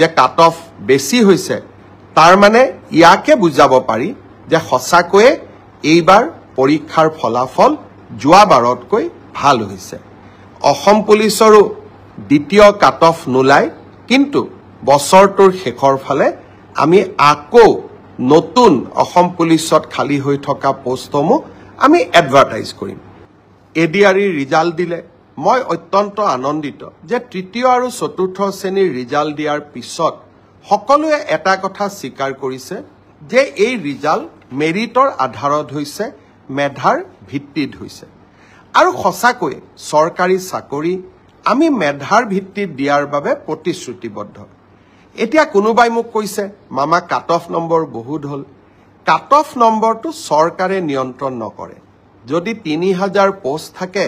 যে cut off বেছি হৈছে তাৰ মানে ইয়াকে বুজাব পাৰি যে সঁচাকৈয়ে এইবাৰ পৰীক্ষাৰ ফলাফল যোৱাবাৰতকৈ ভাল হৈছে অসম পুলিচৰো দ্বিতীয় কাট অফ নোলায় কিন্তু বছৰটোৰ শেষৰ ফালে আমি আকৌ নতুন অসম পুলিচত খালী হৈ থকা পোষ্টসমূহ আমি এডভাৰটাইজ কৰিম এডিআৰিৰ ৰিজাল্ট দিলে মই অত্যন্ত আনন্দিত যে তৃতীয় আৰু চতুৰ্থ শ্ৰেণীৰ ৰিজাল্ট দিয়াৰ পিছত সকলোৱে এটা কথা স্বীকাৰ কৰিছে যে এই ৰিজাল্ট মেৰিটৰ আধাৰত হৈছে মেধাৰ ভিত্তিত হৈছে আৰু সঁচাকৈ চৰকাৰী চাকৰি আমি মেধাৰ ভিত্তিত দিয়াৰ বাবে প্ৰতিশ্ৰুতিবদ্ধ এতিয়া কোনোবাই মোক কৈছে মামা কাট অফ নম্বৰ বহুত হ'ল কাট অফ নম্বৰটো চৰকাৰে নিয়ন্ত্ৰণ নকৰে যদি 3000 পোষ্ট থাকে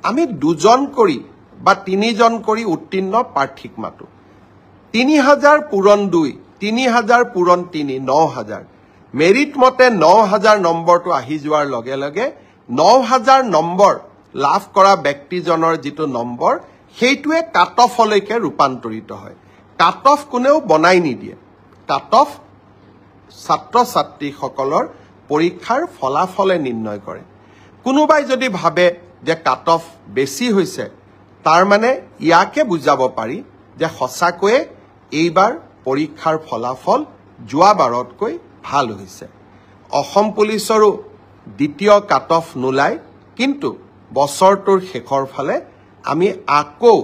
আমি দুজন কৰি বা তিনিজন কৰি উত্তীৰ্ণ প্ৰাৰ্থীক মাতো 3000 পূৰণ 2 3000 পূৰণ 3 9000 মেৰিট মতে 9000 নম্বৰটো আহি যোৱাৰ লগে লগে 9000 নম্বৰ লাভ কৰা ব্যক্তিজনৰ যিটো নম্বৰ সেইটোৱে কাট অফলৈকে ৰূপান্তৰিত হয় কাট অফ কোনেও বনাই নিদিয়ে কাট অফ ছাত্ৰ ছাত্ৰীসকলৰ পৰীক্ষাৰ ফলাফলে নিৰ্ণয় কৰে কোনোবাই যদি ভাবে যে কাট অফ বেছি হৈছে তাৰ মানে ইয়াকে বুজাব পাৰি যে সঁচাকৈয়ে এইবাৰ পৰীক্ষাৰ ফলাফল যোৱাবাৰতকৈ ভাল হৈছে অসম পুলিচৰো দ্বিতীয় কাট অফ নোলায় কিন্তু বছৰটোৰ শেষৰ ফালে আমি আকৌ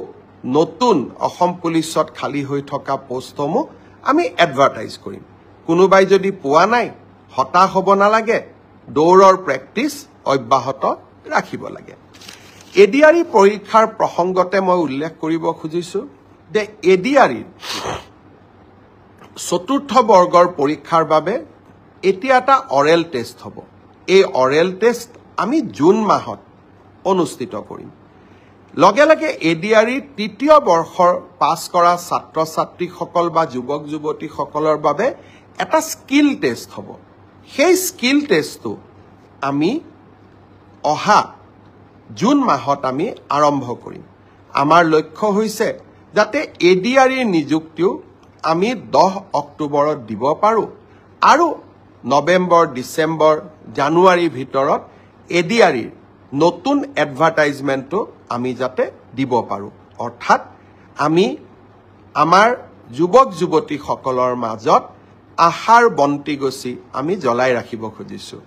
নতুন অসম পুলিচত খালী হৈ থকা পোষ্টসমূহ আমি এডভাৰটাইজ কৰিম কোনোবাই যদি পোৱা নাই হতাশ হ'ব নালাগে দৌৰৰ প্ৰেক্টিছ অব্যাহত ৰাখিব লাগে এডিআৰি পৰীক্ষাৰ প্ৰসংগতে মই উল্লেখ কৰিব খুজিছো যে এডিআৰিৰ চতুৰ্থ বৰ্গৰ পৰীক্ষাৰ বাবে এতিয়া এটা অৰেল টেষ্ট হ'ব এই অৰেল টেষ্ট আমি জুন মাহত অনুষ্ঠিত কৰিম লগে লগে এডিআৰিৰ তৃতীয় বৰ্ষৰ পাছ কৰা ছাত্ৰ ছাত্ৰীসকল বা যুৱক যুৱতীসকলৰ বাবে এটা স্কিল টেষ্ট হ'ব সেই স্কিল টেষ্টটো আমি অহা জুন মাহত আমি আৰম্ভ কৰিম আমাৰ লক্ষ্য হৈছে যাতে এডিআৰিৰ নিযুক্তিও আমি 10 অক্টোবৰত দিব পাৰো আৰু নৱেম্বৰ ডিসেম্বৰ জানুৱাৰীৰ ভিতৰত এডিআৰিৰ নতুন এডভাৰটাইজমেন্টটো আমি যাতে দিব পাৰো অৰ্থাৎ আমি আমাৰ যুৱক যুৱতীসকলৰ মাজত আশাৰ বন্তি গছি আমি জ্বলাই ৰাখিব খুজিছো